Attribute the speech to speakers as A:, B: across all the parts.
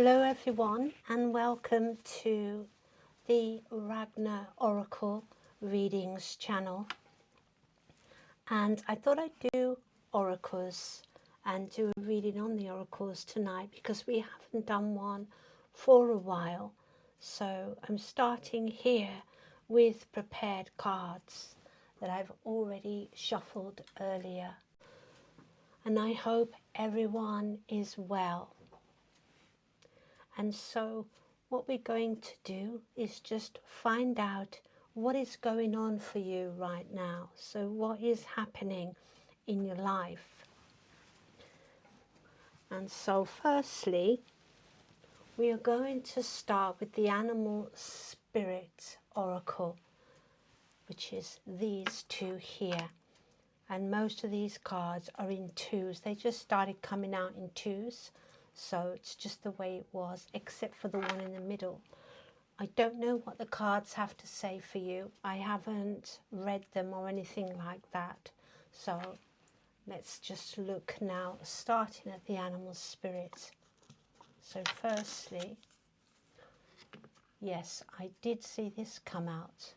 A: Hello everyone and welcome to the Ragnar Oracle Readings channel. And I thought I'd do oracles and do a reading on the oracles tonight because we haven't done one for a while. So I'm starting here with prepared cards that I've already shuffled earlier. And I hope everyone is well. And so what we're going to do is just find out what is going on for you right now. So what is happening in your life? And so firstly, we are going to start with the animal spirit oracle, which is these two here. And most of these cards are in twos. They just started coming out in twos. So it's just the way it was, except for the one in the middle. I don't know what the cards have to say for you. I haven't read them or anything like that. So let's just look now, starting at the animal spirit. So firstly, yes, I did see this come out.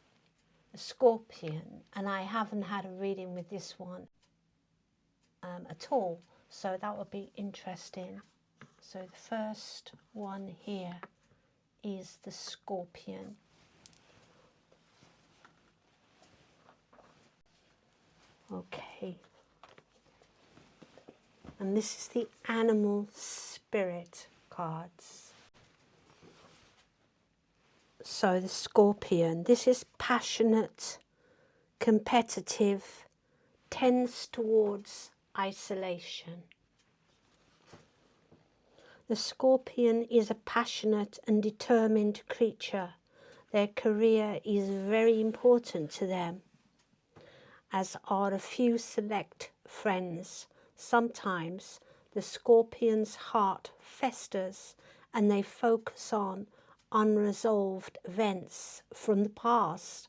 A: A scorpion, and I haven't had a reading with this one at all. So that would be interesting. So the first one here is the scorpion. Okay. And this is the animal spirit cards. So the scorpion, this is passionate, competitive, tends towards isolation. The scorpion is a passionate and determined creature. Their career is very important to them, as are a few select friends. Sometimes the scorpion's heart festers and they focus on unresolved events from the past,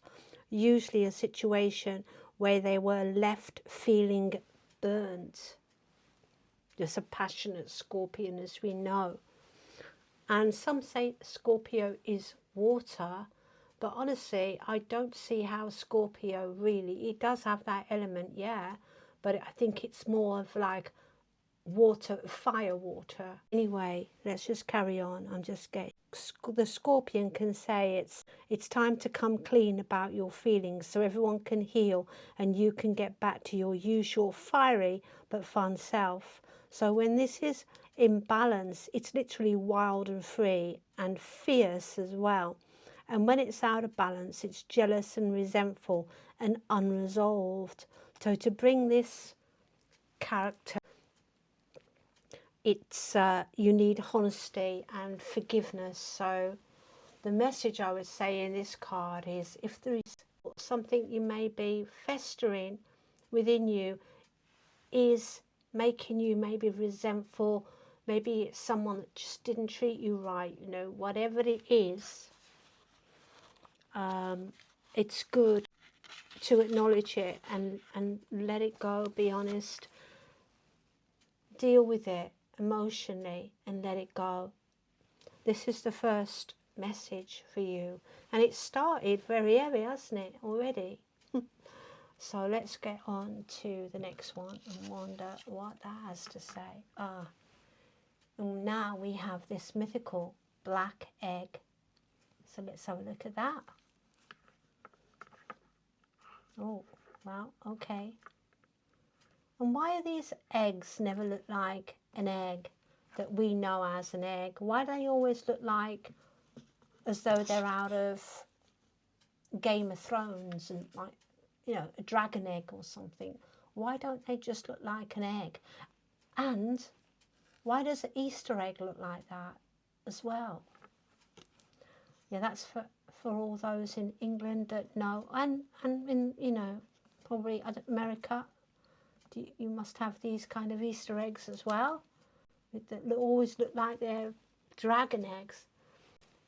A: usually a situation where they were left feeling burnt. Just a passionate scorpion, as we know. And some say Scorpio is water, but honestly, I don't see how Scorpio really, it does have that element, yeah, but I think it's more of like water, fire water. Anyway, let's just carry on. I'm just getting, the scorpion can say it's time to come clean about your feelings so everyone can heal and you can get back to your usual fiery but fun self. So when this is in balance, it's literally wild and free and fierce as well. And when it's out of balance, it's jealous and resentful and unresolved. So to bring this character, it's you need honesty and forgiveness. So the message I would say in this card is, if there is something you may be festering within you is making you maybe resentful, maybe it's someone that just didn't treat you right, you know, whatever it is, it's good to acknowledge it and let it go, be honest, deal with it emotionally and let it go. This is the first message for you, and it started very heavy, hasn't it, already? So let's get on to the next one and wonder what that has to say. And now we have this mythical black egg. So let's have a look at that. Oh, wow, okay. And why are these eggs never look like an egg that we know as an egg? Why do they always look like as though they're out of Game of Thrones and, like, you know, a dragon egg or something? Why don't they just look like an egg? And why does an Easter egg look like that as well? Yeah, that's for all those in England that know, and in, you know, probably America. You must have these kind of Easter eggs as well, that always look like they're dragon eggs.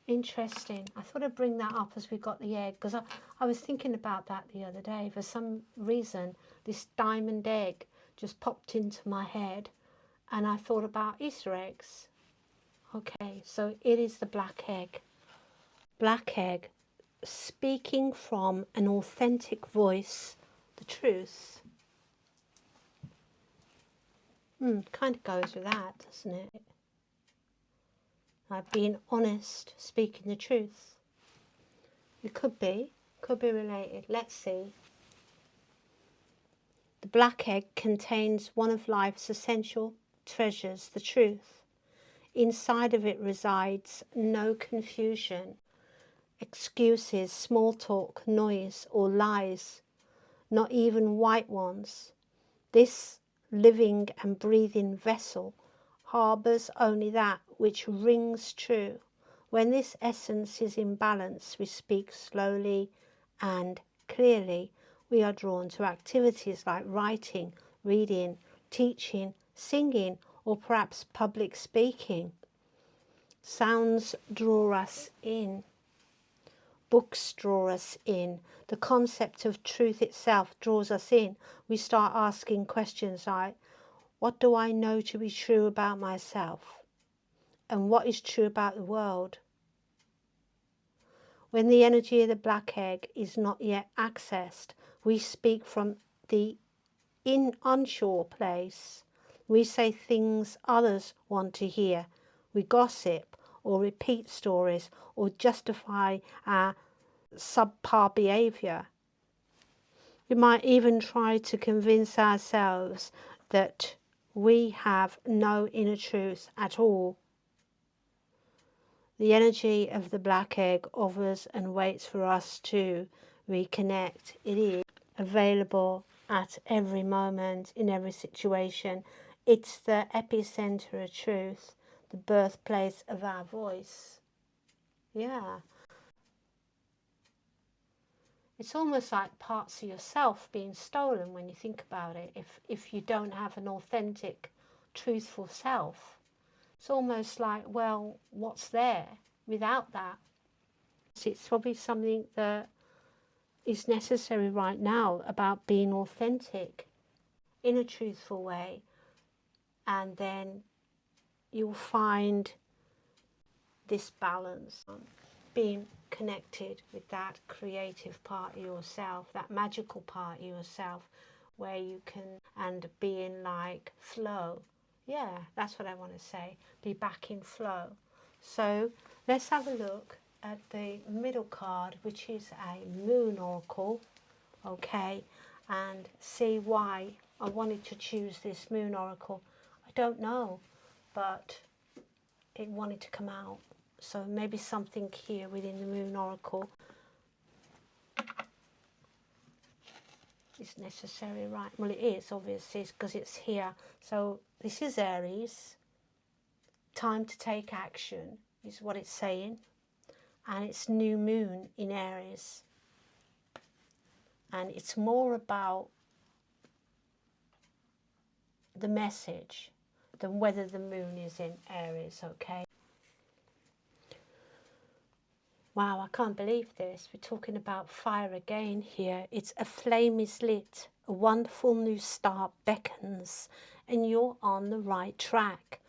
A: Interesting. I thought I'd bring that up as we got the egg, because I was thinking about that the other day. For some reason, this diamond egg just popped into my head, and I thought about Easter eggs. Okay, so it is the black egg. Black egg, speaking from an authentic voice, the truth. Kind of goes with that, doesn't it? Like being honest, speaking the truth. It could be related. Let's see. The black egg contains one of life's essential treasures, the truth. Inside of it resides no confusion, excuses, small talk, noise, or lies, not even white ones. This living and breathing vessel harbours only that which rings true. When this essence is in balance, we speak slowly and clearly. We are drawn to activities like writing, reading, teaching, singing, or perhaps public speaking. Sounds draw us in. Books draw us in. The concept of truth itself draws us in. We start asking questions like, what do I know to be true about myself? And what is true about the world? When the energy of the black egg is not yet accessed, we speak from the unsure place. We say things others want to hear. We gossip or repeat stories or justify our subpar behaviour. We might even try to convince ourselves that we have no inner truth at all. The energy of the black egg offers and waits for us to reconnect. It is available at every moment, in every situation. It's the epicenter of truth, the birthplace of our voice. Yeah. It's almost like parts of yourself being stolen when you think about it. If you don't have an authentic, truthful self, it's almost like, well, what's there without that? It's probably something that is necessary right now about being authentic in a truthful way, and then you'll find this balance, being connected with that creative part of yourself, that magical part of yourself, where you can, and be in like flow. Yeah, that's what I want to say, be back in flow. So let's have a look at the middle card, which is a moon oracle, okay, and see why I wanted to choose this moon oracle. I don't know, but it wanted to come out. So maybe something here within the moon oracle is necessary, right? Well, it is, obviously, because it's here. So this is Aries. Time to take action is what it's saying. And it's new moon in Aries. And it's more about the message than whether the moon is in Aries, okay? Wow, I can't believe this. We're talking about fire again here. It's a flame is lit. A wonderful new start beckons, and you're on the right track.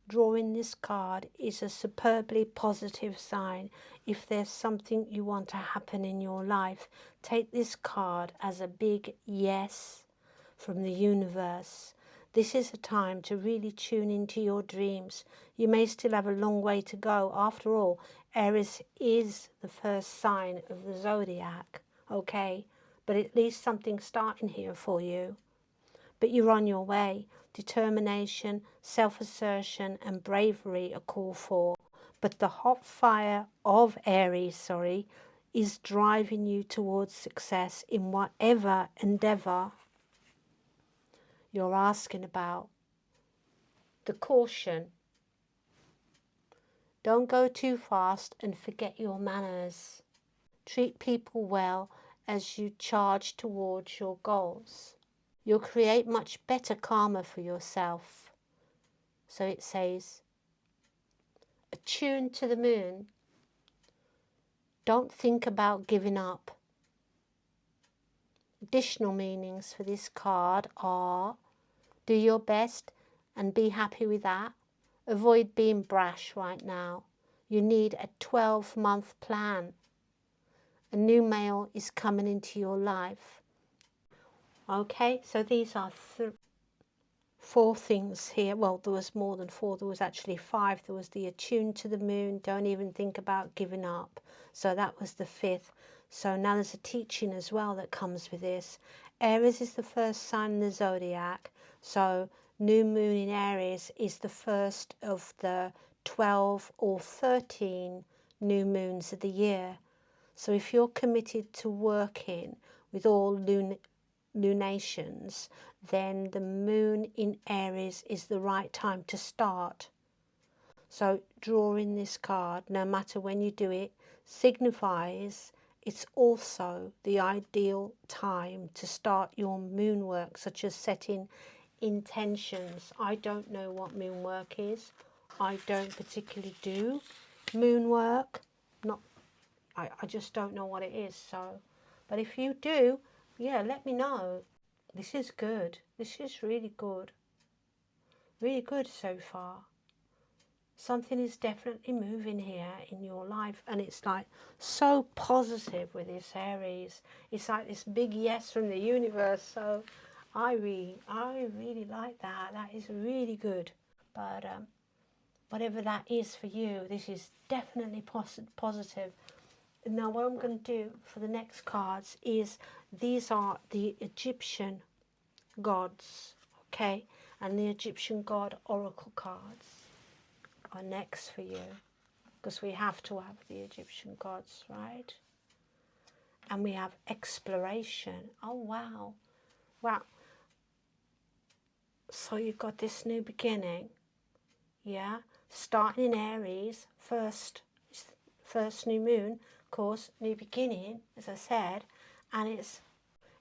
A: Drawing this card is a superbly positive sign. If there's something you want to happen in your life, take this card as a big yes from the universe. This is a time to really tune into your dreams. You may still have a long way to go. After all, Aries is the first sign of the zodiac, okay? But at least something's starting here for you. But you're on your way. Determination, self-assertion and bravery are called for. But the hot fire of Aries, is driving you towards success in whatever endeavour you're asking about. The caution. Don't go too fast and forget your manners. Treat people well as you charge towards your goals. You'll create much better karma for yourself. So it says, attune to the moon. Don't think about giving up. Additional meanings for this card are, do your best and be happy with that. Avoid being brash right now. You need a 12-month plan. A new male is coming into your life. Okay, so these are 4 things here. Well, there was more than 4. There was actually 5. There was the attuned to the moon. Don't even think about giving up. So that was the 5th. So now there's a teaching as well that comes with this. Aries is the first sign in the zodiac. So new moon in Aries is the first of the 12 or 13 new moons of the year. So if you're committed to working with all lunations, then the moon in Aries is the right time to start. So drawing this card, no matter when you do it, signifies it's also the ideal time to start your moon work, such as setting intentions. I don't know what moon work is. I don't particularly do moon work. I just don't know what it is. So, but if you do, yeah, let me know. This is good. This is really good. Really good so far. Something is definitely moving here in your life, and it's like so positive with this Aries. It's like this big yes from the universe. So I really like that. That is really good. But whatever that is for you, this is definitely positive. Now what I'm going to do for the next cards is, these are the Egyptian gods, okay, and the Egyptian god oracle cards are next for you, because we have to have the Egyptian gods, right? And we have exploration. Oh wow, wow. So you've got this new beginning, yeah, starting in Aries, first new moon, of course, new beginning, as I said, and it's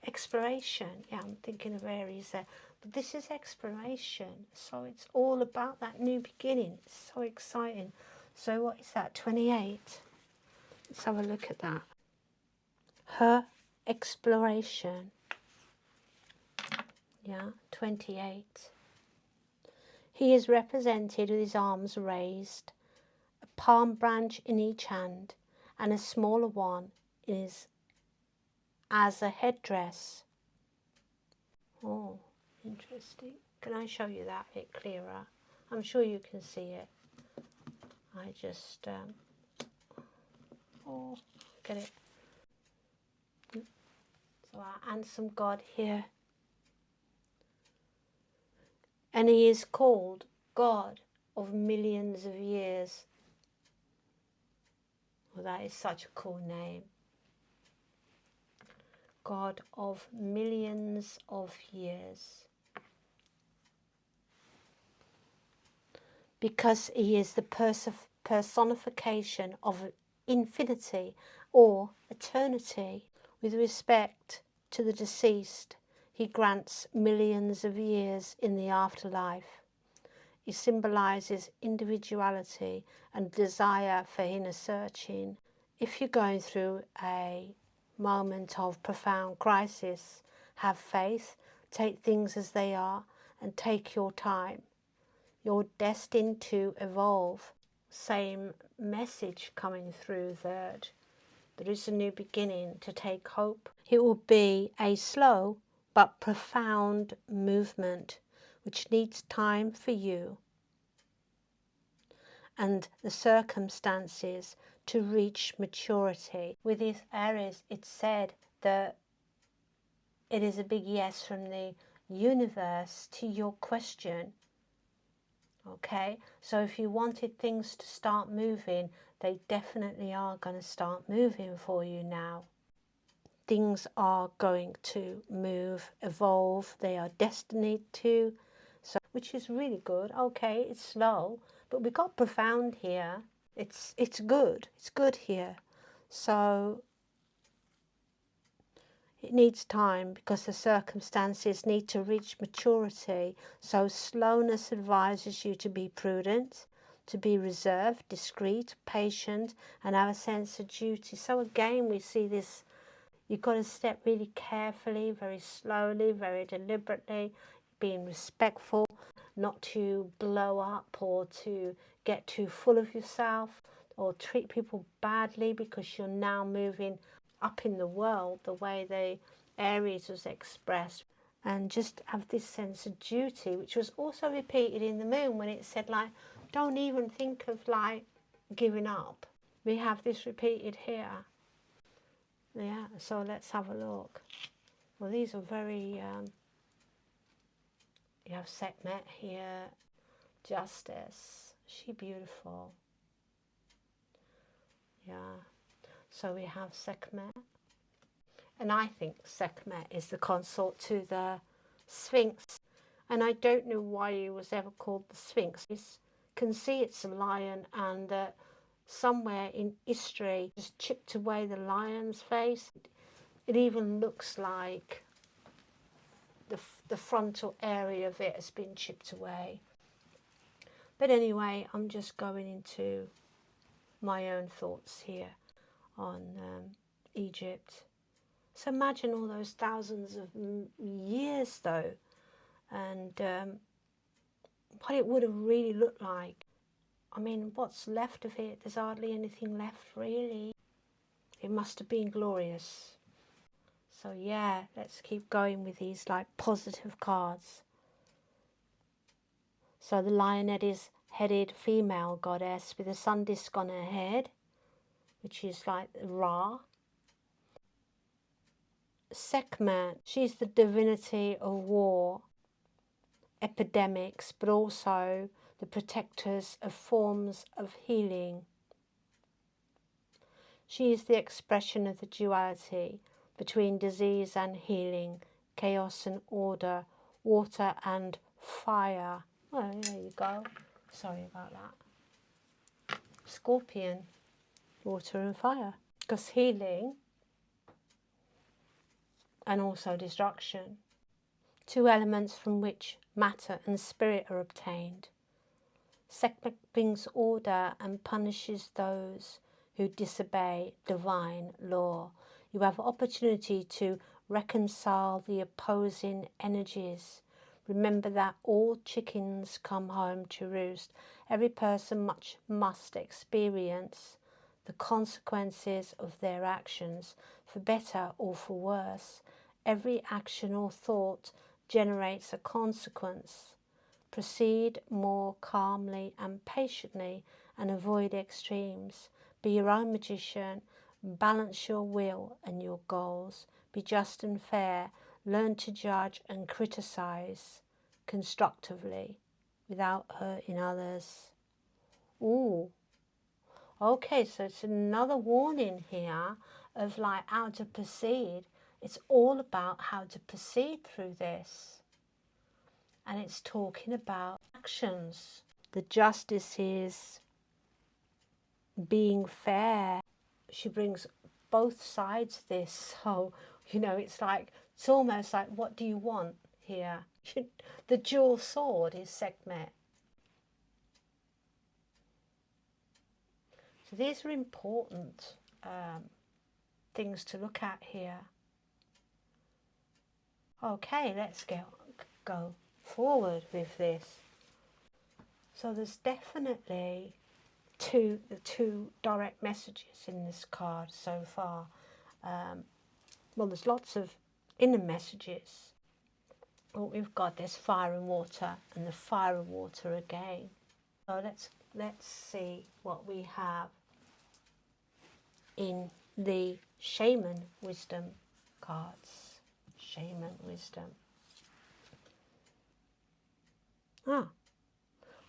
A: exploration. Yeah, I'm thinking of Aries there, but this is exploration, so it's all about that new beginning. It's so exciting. So what is that, 28? Let's have a look at that. Her exploration, yeah, 28. He is represented with his arms raised, a palm branch in each hand, and a smaller one in his as a headdress. Oh, interesting. Can I show you that a bit clearer? I'm sure you can see it. I just, get it. So our handsome God here. And he is called God of millions of years. Well, that is such a cool name. God of millions of years. Because he is the personification of infinity or eternity. With respect to the deceased, he grants millions of years in the afterlife. He symbolises individuality and desire for inner searching. If you're going through a moment of profound crisis, have faith, take things as they are, and take your time. You're destined to evolve. Same message coming through, that there is a new beginning, to take hope. It will be a slow but profound movement which needs time for you and the circumstances to reach maturity. With this Aries, it's said that it is a big yes from the universe to your question. Okay, so if you wanted things to start moving, they definitely are going to start moving for you now. Things are going to move, evolve, they are destined to, so, which is really good. Okay, it's slow, but we got profound here. It's good here. So it needs time because the circumstances need to reach maturity. So slowness advises you to be prudent, to be reserved, discreet, patient, and have a sense of duty. So again, we see this, you've got to step really carefully, very slowly, very deliberately, being respectful, not to blow up or to get too full of yourself or treat people badly, because you're now moving up in the world the way the Aries was expressed. And just have this sense of duty, which was also repeated in the moon when it said, like, don't even think of like giving up. We have this repeated here. Yeah, so let's have a look. Well, these are very, you have Sekhmet here, Justice. She beautiful. Yeah, so we have Sekhmet. And I think Sekhmet is the consort to the Sphinx. And I don't know why he was ever called the Sphinx. You can see it's a lion, and somewhere in history just chipped away the lion's face. It even looks like the frontal area of it has been chipped away. But anyway, I'm just going into my own thoughts here on Egypt. So imagine all those thousands of years though, and what it would have really looked like. I mean, what's left of it? There's hardly anything left really. It must have been glorious. So yeah, let's keep going with these like positive cards. So the lion-headed female goddess with a sun disk on her head, which is like Ra. Sekhmet, she's the divinity of war, epidemics, but also the protectors of forms of healing. She is the expression of the duality between disease and healing, chaos and order, water and fire. Oh, there you go. Sorry about that. Scorpion, water and fire. Because healing and also destruction, two elements from which matter and spirit are obtained. Sekhmet brings order and punishes those who disobey divine law. You have opportunity to reconcile the opposing energies. Remember that all chickens come home to roost. Every person must experience the consequences of their actions, for better or for worse. Every action or thought generates a consequence. Proceed more calmly and patiently and avoid extremes. Be your own magician. Balance your will and your goals. Be just and fair. Learn to judge and criticize constructively without hurting others. Ooh. Okay, so it's another warning here of like how to proceed. It's all about how to proceed through this. And it's talking about actions. The justice is being fair. She brings both sides of this. So, you know, it's like, it's almost like, what do you want here? The dual sword is Sekhmet. So these are important things to look at here. Okay, let's go forward with this. So there's definitely two direct messages in this card so far. Well, there's lots of inner messages. What we've got, there's fire and water, and the fire and water again. So let's see what we have in the shaman wisdom cards. Shaman wisdom. Ah,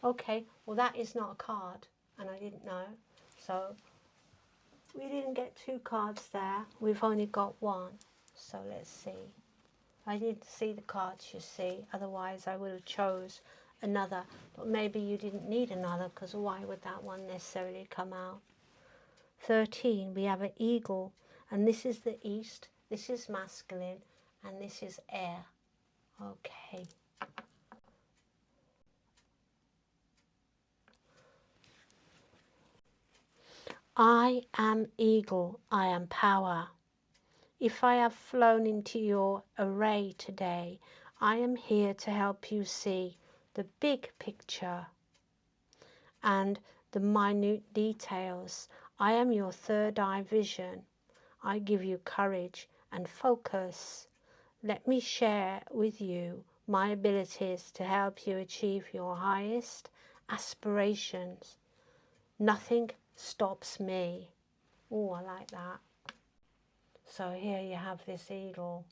A: okay, well that is not a card, and I didn't know. So we didn't get two cards there, we've only got one. So let's see. I didn't see the cards, you see, otherwise I would have chose another. But maybe you didn't need another, because why would that one necessarily come out? 13, we have an eagle, and this is the east, this is masculine, and this is air. Okay. I am eagle, I am power. If I have flown into your array today, I am here to help you see the big picture and the minute details. I am your third eye vision. I give you courage and focus. Let me share with you my abilities to help you achieve your highest aspirations. Nothing stops me. Oh, I like that. So here you have this eagle,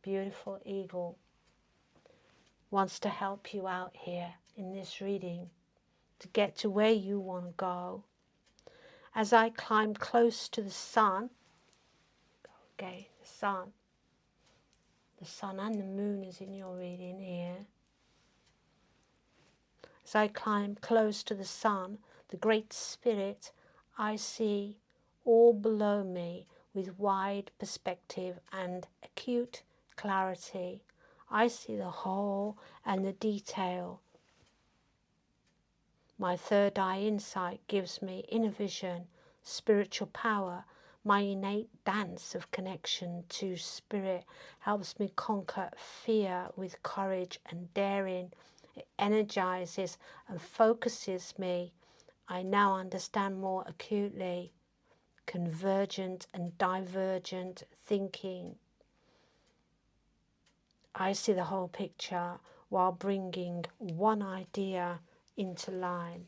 A: beautiful eagle, wants to help you out here in this reading to get to where you want to go. As I climb close to the sun, okay, the sun and the moon is in your reading here. As I climb close to the sun, the Great Spirit, I see all below me with wide perspective and acute clarity. I see the whole and the detail. My third eye insight gives me inner vision, spiritual power. My innate dance of connection to spirit helps me conquer fear with courage and daring. It energizes and focuses me. I now understand more acutely convergent and divergent thinking. I see the whole picture while bringing one idea into line.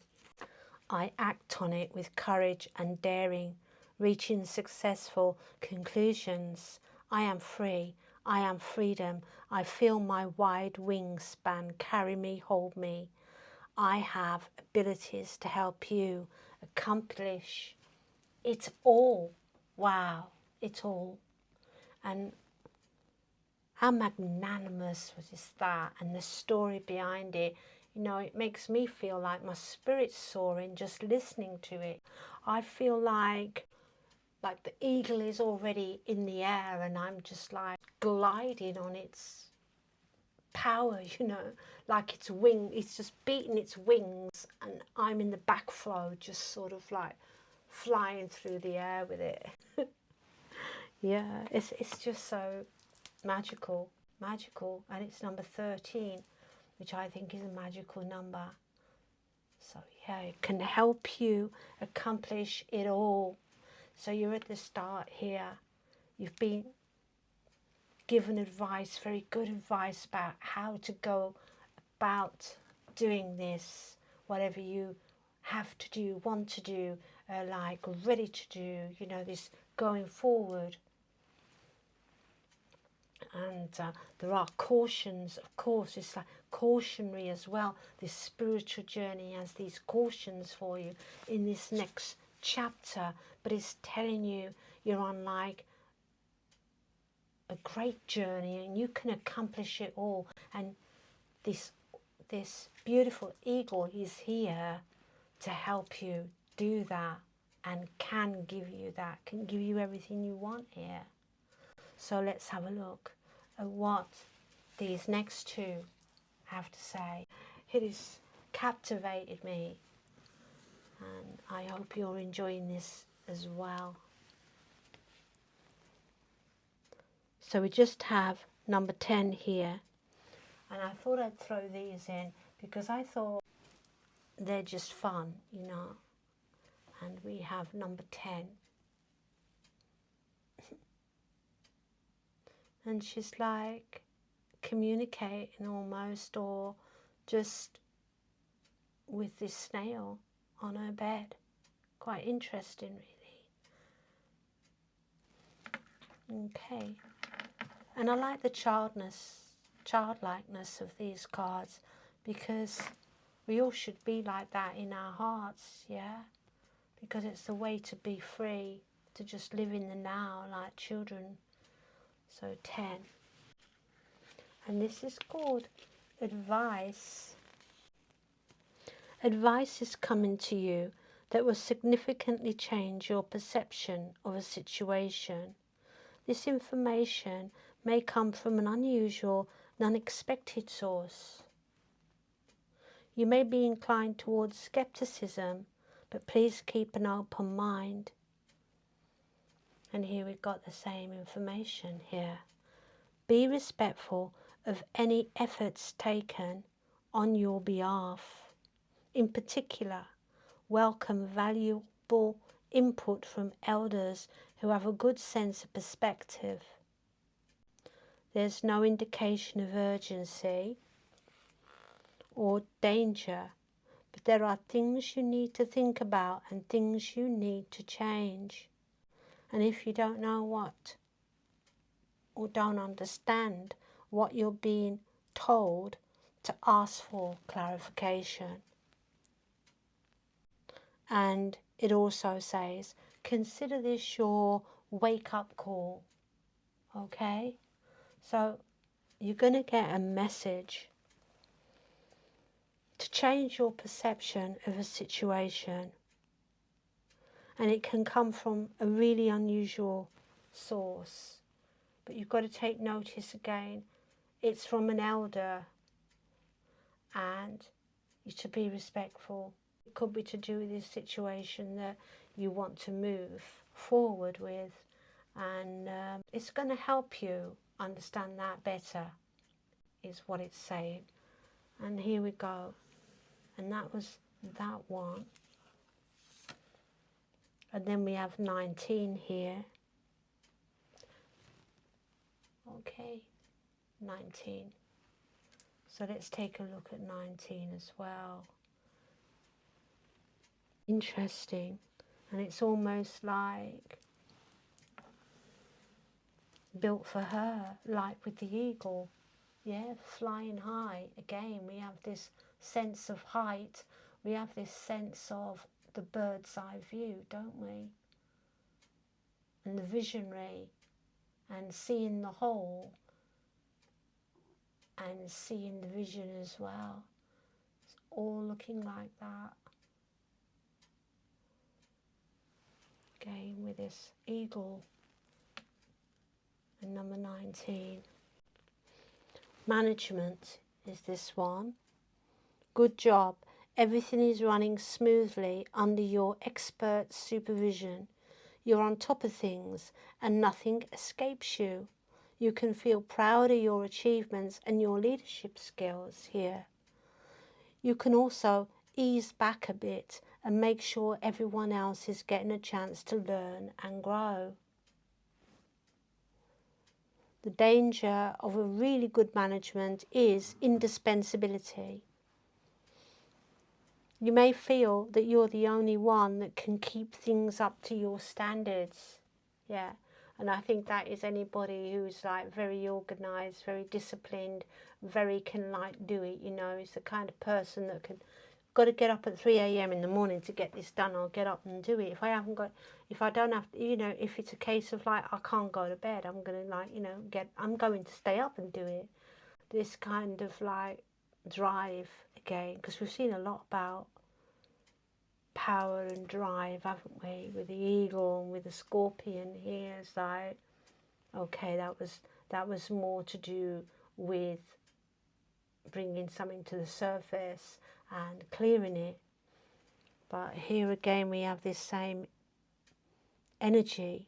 A: I act on it with courage and daring, reaching successful conclusions. I am free. I am freedom. I feel my wide wingspan carry me, hold me. I have abilities to help you accomplish it all. Wow, it all. And how magnanimous is that, and the story behind it. You know, it makes me feel like my spirit's soaring just listening to it. I feel like the eagle is already in the air and I'm just like gliding on its power, you know, like its wing, it's just beating its wings and I'm in the back flow just sort of like flying through the air with it. Yeah, it's just so magical, and it's number 13, which I think is a magical number. So yeah, it can help you accomplish it all. So you're at the start here. You've been given advice, very good advice about how to go about doing this, whatever you have to do, want to do, like ready to do, you know, this going forward. And there are cautions, of course. It's like cautionary as well. This spiritual journey has these cautions for you in this next chapter, but it's telling you you're on like a great journey and you can accomplish it all. And this beautiful eagle is here to help you do that and can give you that, can give you everything you want here. So let's have a look at what these next two have to say. It has captivated me, and I hope you're enjoying this as well. So we just have number 10 here, and I thought I'd throw these in because I thought they're just fun, you know. And we have number 10. And she's like communicating almost, or just with this snail on her bed. Quite interesting, really. Okay. And I like the childlikeness of these cards, because we all should be like that in our hearts, yeah? Because it's the way to be free, to just live in the now like children. So 10. And this is called advice. Advice is coming to you that will significantly change your perception of a situation. This information may come from an unusual and unexpected source. You may be inclined towards skepticism, but please keep an open mind. And here we've got the same information here. Be respectful of any efforts taken on your behalf. In particular, welcome valuable input from elders who have a good sense of perspective. There's no indication of urgency or danger, but there are things you need to think about and things you need to change. And if you don't know what, or don't understand what you're being told, to ask for clarification. And it also says, consider this your wake-up call, okay? So you're going to get a message to change your perception of a situation. And it can come from a really unusual source. But you've got to take notice again. It's from an elder. And you're to be respectful. It could be to do with this situation that you want to move forward with. And it's going to help you understand that better, is what it's saying. And here we go. And that was that one. And then we have 19 here. Okay, 19. So let's take a look at 19 as well. Interesting. And it's almost like built for her, like with the eagle. Yeah, flying high. Again, we have this sense of height. We have this sense of the bird's eye view, don't we? And the visionary, and seeing the whole, and seeing the vision as well. It's all looking like that. Again, with this eagle. And number 19. Management is this one. Good job. Everything is running smoothly under your expert supervision. You're on top of things and nothing escapes you. You can feel proud of your achievements and your leadership skills here. You can also ease back a bit and make sure everyone else is getting a chance to learn and grow. The danger of a really good management is indispensability. You may feel that you're the only one that can keep things up to your standards. Yeah, and I think that is anybody who's like very organised, very disciplined, very can like do it, you know, is the kind of person that can, got to get up at 3 a.m. in the morning to get this done, I'll get up and do it. If I don't have to, you know, if it's a case of like, I can't go to bed, I'm going to like, you know, I'm going to stay up and do it. This kind of like drive again, because we've seen a lot about power and drive, haven't we, with the eagle and with the scorpion here. It's like, okay, that was more to do with bringing something to the surface and clearing it. But here again we have this same energy.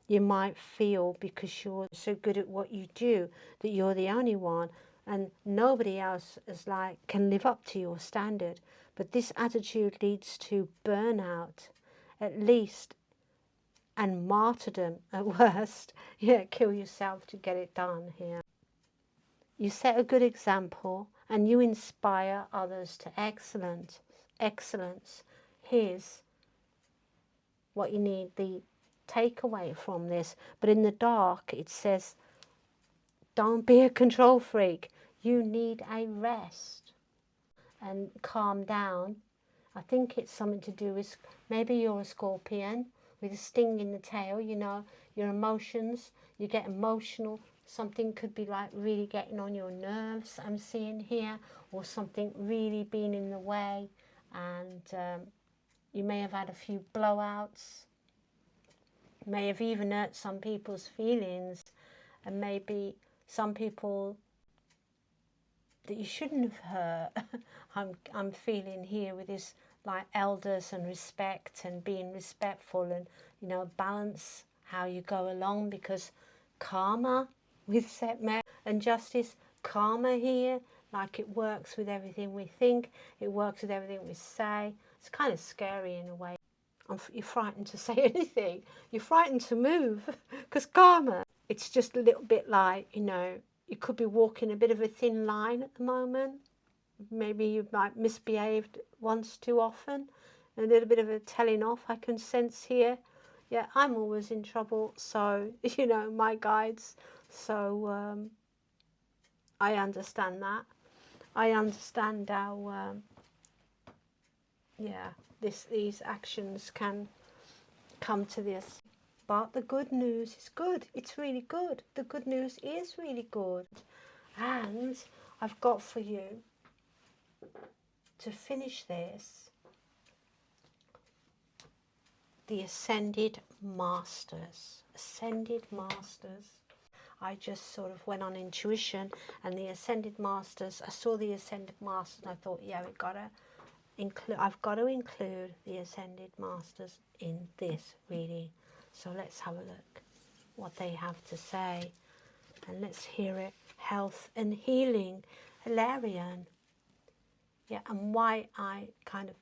A: You might feel because you're so good at what you do that you're the only one and nobody else is like can live up to your standard. But this attitude leads to burnout, at least, and martyrdom at worst. Yeah, kill yourself to get it done here. You set a good example and you inspire others to excellence. Here's what you need, the takeaway from this. But in the dark it says, don't be a control freak. You need a rest and calm down. I think it's something to do with, maybe you're a scorpion with a sting in the tail, you know, your emotions, you get emotional. Something could be like really getting on your nerves, I'm seeing here, or something really being in the way. And you may have had a few blowouts, may have even hurt some people's feelings, and maybe some people that you shouldn't have hurt. I'm feeling here with this like elders and respect and being respectful and, you know, balance how you go along, because karma with Setme and justice karma here, like it works with everything we think, it works with everything we say. It's kind of scary in a way. You're frightened to say anything. You're frightened to move because karma, it's just a little bit like, you know, you could be walking a bit of a thin line at the moment. Maybe you might misbehaved once too often. A little bit of a telling off I can sense here. Yeah, I'm always in trouble, so, you know, my guides. So I understand that. I understand how, yeah, these actions can come to this. But the good news is good. It's really good. The good news is really good. And I've got for you, to finish this, the Ascended Masters. Ascended Masters. I just sort of went on intuition, and the Ascended Masters, I saw the Ascended Masters, and I thought, yeah, I've got to include the Ascended Masters in this reading. So let's have a look what they have to say, and let's hear it. Health and healing, Hilarion. Yeah, and why I kind of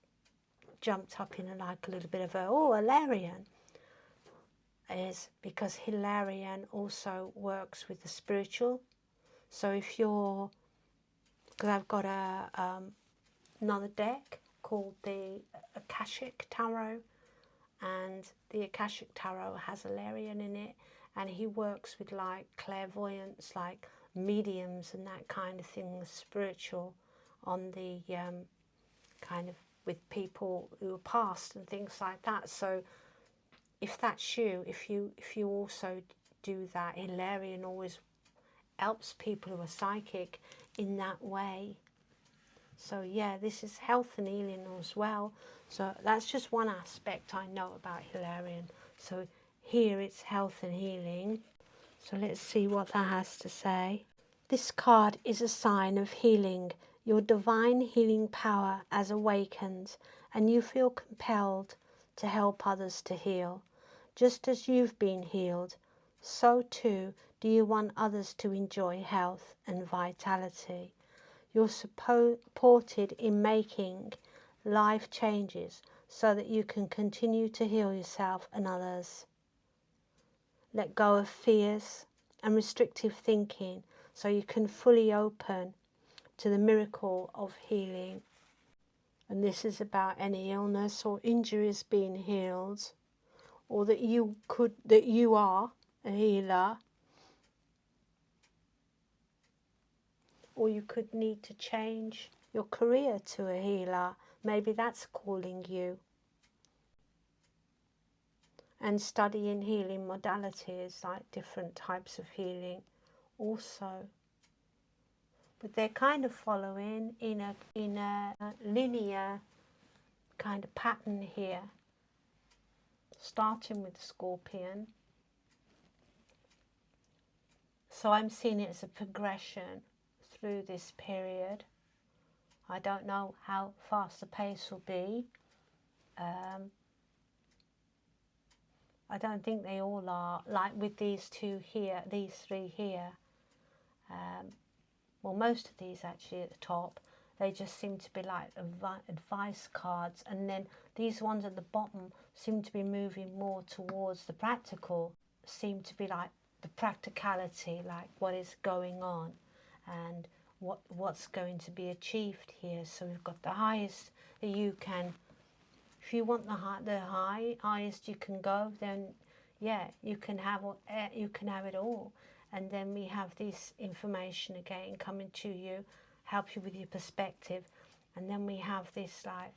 A: jumped up in like a little bit of Hilarion is because Hilarion also works with the spiritual. So if you're, because I've got another deck called the Akashic Tarot, and the Akashic Tarot has Hilarion in it, and he works with like clairvoyance, like mediums and that kind of thing, spiritual, on the kind of with people who are past and things like that. So if that's you, if you also do that, Hilarion always helps people who are psychic in that way. So yeah, this is health and healing as well. So that's just one aspect I know about Hilarion. So here it's health and healing. So let's see what that has to say. This card is a sign of healing. Your divine healing power has awakened, and you feel compelled to help others to heal. Just as you've been healed, so too do you want others to enjoy health and vitality. You're supported in making life changes so that you can continue to heal yourself and others. Let go of fears and restrictive thinking so you can fully open to the miracle of healing. And this is about any illness or injuries being healed, or that you are a healer, or you could need to change your career to a healer. Maybe that's calling you. And studying healing modalities, like different types of healing also. But they're kind of following in a linear kind of pattern here, starting with the Scorpion. So I'm seeing it as a progression through this period. I don't know how fast the pace will be. I don't think they all are, like with these two here, these three here. Well, most of these actually at the top, they just seem to be like advice cards, and then these ones at the bottom seem to be moving more towards the practical, seem to be like the practicality, like what is going on and what's going to be achieved here. So we've got the highest that you can, if you want the highest you can go, then yeah, you can have it all. And then we have this information again coming to you, help you with your perspective. And then we have this like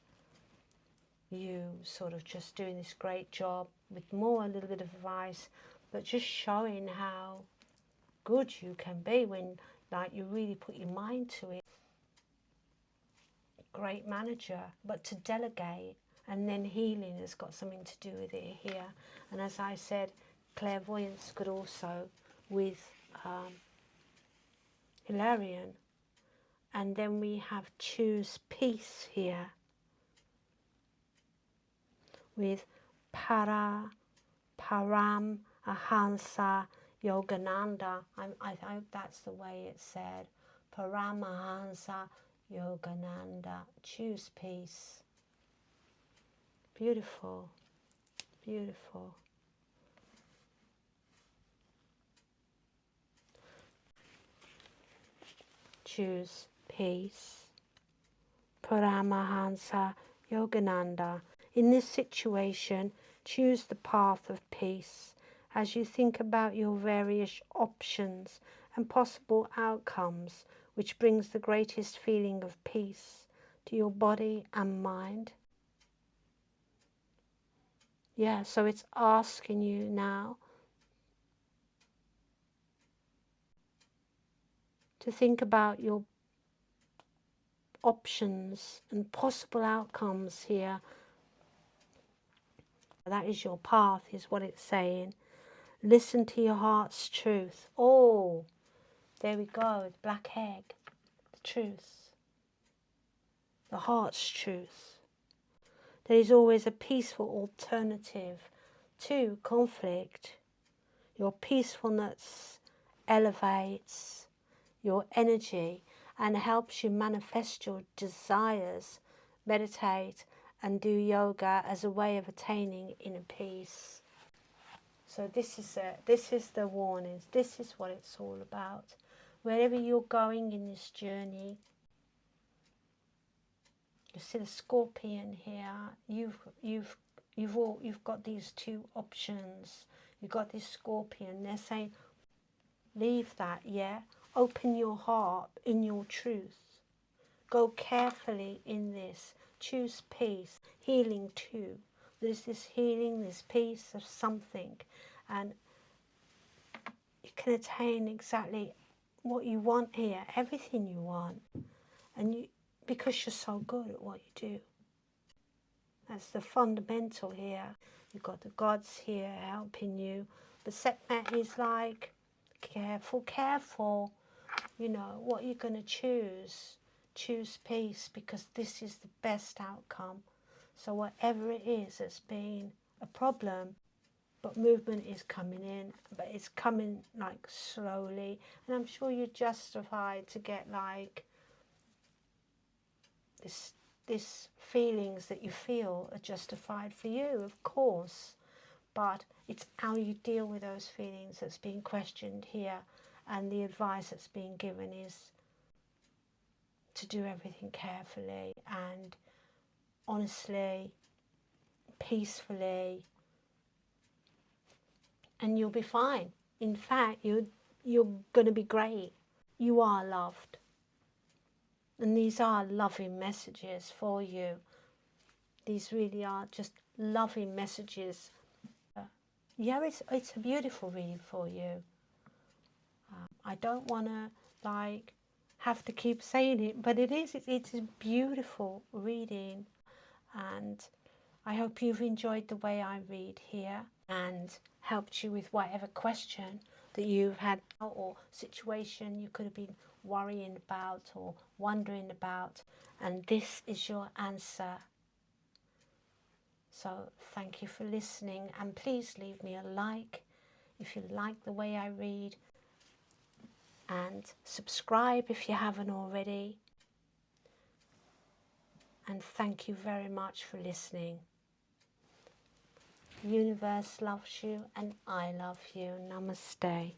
A: you sort of just doing this great job with a little bit of advice, but just showing how good you can be when like you really put your mind to it. Great manager, but to delegate. And then healing has got something to do with it here. And as I said, clairvoyance could also with Hilarion. And then we have choose peace here with Param Ahansa Yogananda. I hope that's the way it's said. Paramahansa Yogananda. Choose peace. Beautiful, beautiful. Choose peace. Paramahansa Yogananda. In this situation, choose the path of peace as you think about your various options and possible outcomes, which brings the greatest feeling of peace to your body and mind. Yeah, so it's asking you now to think about your options and possible outcomes here. That is your path, is what it's saying. Listen to your heart's truth. Oh, there we go, the black egg, the truth, the heart's truth. There is always a peaceful alternative to conflict. Your peacefulness elevates your energy and helps you manifest your desires. Meditate and do yoga as a way of attaining inner peace. So this is it. This is the warnings. This is what it's all about. Wherever you're going in this journey, you see the scorpion here. You've got these two options. You've got this scorpion. They're saying, leave that. Yeah, open your heart in your truth. Go carefully in this. Choose peace. Healing too. There's this healing, this peace of something, and you can attain exactly what you want here, everything you want, and you, because you're so good at what you do. That's the fundamental here. You've got the gods here helping you, but Sekhmet is like, careful, careful. You know what you're going to choose. Choose peace, because this is the best outcome. So whatever it is that's been a problem, but movement is coming in, but it's coming like slowly, and I'm sure you're justified to get like this feelings that you feel are justified for you, of course, but it's how you deal with those feelings that's being questioned here, and the advice that's being given is to do everything carefully and honestly, peacefully, and you'll be fine. In fact, you're going to be great. You are loved. And these are loving messages for you. These really are just loving messages. Yeah, it's a beautiful reading for you. I don't want to like have to keep saying it, but it's a beautiful reading, and I hope you've enjoyed the way I read here and helped you with whatever question that you've had or situation you could have been worrying about or wondering about, and this is your answer. So thank you for listening, and please leave me a like if you like the way I read, and subscribe if you haven't already. And thank you very much for listening. The universe loves you and I love you. Namaste.